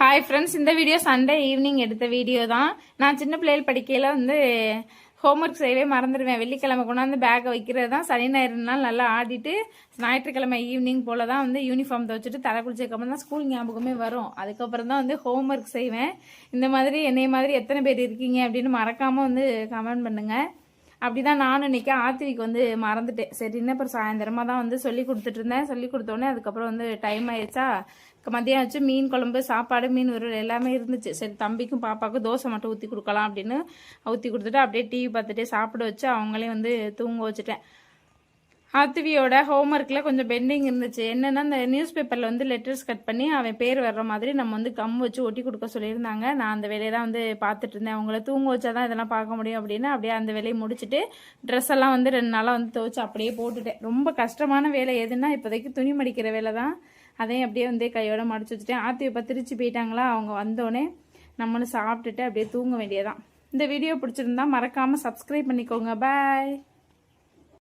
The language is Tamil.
ஹாய் ஃப்ரெண்ட்ஸ், இந்த வீடியோ சண்டே ஈவினிங் எடுத்த வீடியோ தான். நான் சின்ன பிள்ளைகள் படிக்கையில் ஹோம்ஒர்க் செய்யவே மறந்துடுவேன். வெள்ளிக்கிழமை கொண்டாந்து பேக்கை வைக்கிறது தான். சனி ஞாயிறு நாள் நல்லா ஆடிட்டு ஞாயிற்றுக்கிழமை ஈவினிங் போல தான் யூனிஃபார்ம் துவச்சிட்டு தலை குளிச்சதுக்கப்புறம் தான் ஸ்கூல் ஞாபகமே வரும். அதுக்கப்புறம் தான் ஹோம்ஒர்க் செய்வேன். இந்த மாதிரி என்னைய மாதிரி எத்தனை பேர் இருக்கீங்க அப்படின்னு மறக்காமல் கமெண்ட் பண்ணுங்கள். அப்படிதான் நானும் இன்னைக்கு ஆத்திரிக்கு மறந்துட்டேன். சரி, இன்னும் அப்புறம் சாயந்தரமாக தான் சொல்லி கொடுத்துட்டு இருந்தேன். சொல்லி கொடுத்தோடனே அதுக்கப்புறம் டைம் ஆயிடுச்சா, மதியம் வச்சு மீன் குழம்பு, சாப்பாடு, மீன் உருள் எல்லாமே இருந்துச்சு. சரி, தம்பிக்கும் பாப்பாவுக்கும் தோசை மட்டும் ஊற்றி கொடுக்கலாம் அப்படின்னு ஊற்றி கொடுத்துட்டு அப்படியே டிவி பார்த்துட்டே சாப்பிட வச்சு அவங்களையும் தூங்க வச்சுட்டேன். ஆத்திவியோட ஹோம்ஒர்க்கில் கொஞ்சம் பெண்டிங் இருந்துச்சு. என்னென்னா, இந்த நியூஸ் பேப்பரில் லெட்டர்ஸ் கட் பண்ணி அவன் பேர் வர்ற மாதிரி நம்ம கம் வச்சு ஒட்டி கொடுக்க சொல்லியிருந்தாங்க. நான் அந்த வேலையை தான் பார்த்துட்டு இருந்தேன். அவங்கள தூங்க வச்சா தான் இதெல்லாம் பார்க்க முடியும் அப்படின்னு அப்படியே அந்த வேலையை முடிச்சுட்டு ட்ரெஸ் எல்லாம் 2 நாளாக துவைச்சு அப்படியே போட்டுட்டேன். ரொம்ப கஷ்டமான வேலை எதுன்னா இப்போதைக்கு துணி மடிக்கிற வேலை தான். அதையும் அப்படியே கையோட மடிச்சு வச்சுட்டேன். ஆத்திவை இப்போ திருச்சி போயிட்டாங்களா, அவங்க வந்தோடனே நம்மளும் சாப்பிட்டுட்டு அப்படியே தூங்க வேண்டியதான். இந்த வீடியோ பிடிச்சிருந்தா மறக்காமல் சப்ஸ்கிரைப் பண்ணிக்கோங்க. பாய்.